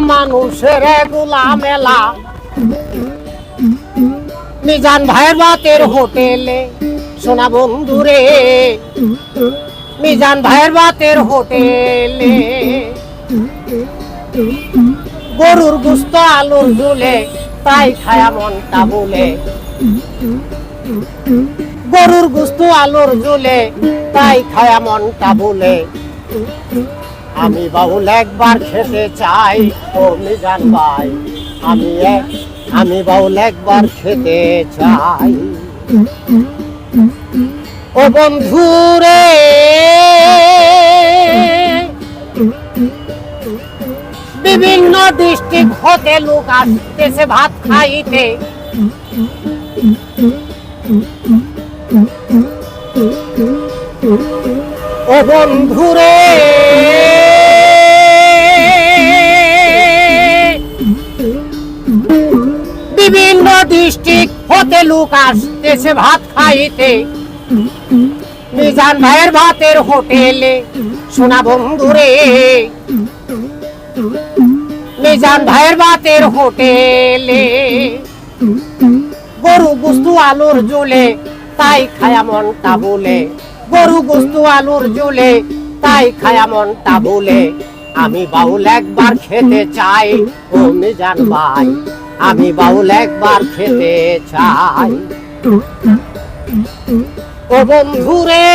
মানুষের এগুলা মেলা মিজান ভাইয়ের বাতের হোটেলে সোনা বন্ধুরে মিজান ভাইয়ের বাতের হোটেলে গরুর গুস্ত আলুর ঝুলে তাই খায়া মনটা বলে গরুর গুস্ত আলুর ঝুলে তাই খায়া মনটা বলে আমি বাউল একবার খেতে চাই ও মিজান ভাই আমি বাউল একবার খেতে চাই ও বন্ধুরে বিভিন্ন ডিস্ট্রিক্ট হতে লোক আসতেছে ভাত খাইতে ও বন্ধুরে বিভিন্ন ডিস্ট্রিক্ট হতে লোক আসতেছে ভাত খাইতে মিজান ভাইয়ের ভাতের হোটেলে সোনা বন্ধুরে মিজান ভাইয়ের ভাতের হোটেলে গরু গুস্তু আলুর ঝুলে তাই খায়া মনটা বলে গরু গুস্তু আলুর ঝুলে তাই খায়া মনটা বলে আমি বাউল একবার খেতে চাই ও মিজান ভাই আমি বাউল একবার খেতে চাই ও বন্ধুরে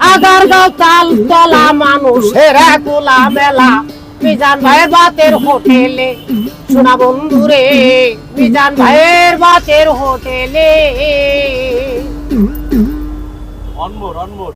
আগারগাঁও তালতলা মানুষের এগুলা মেলা মিজান ভাইয়ের বাতের হোটেলে সোনা বন্ধুরে মিজান ভাইয়ের বাতের হোটেলে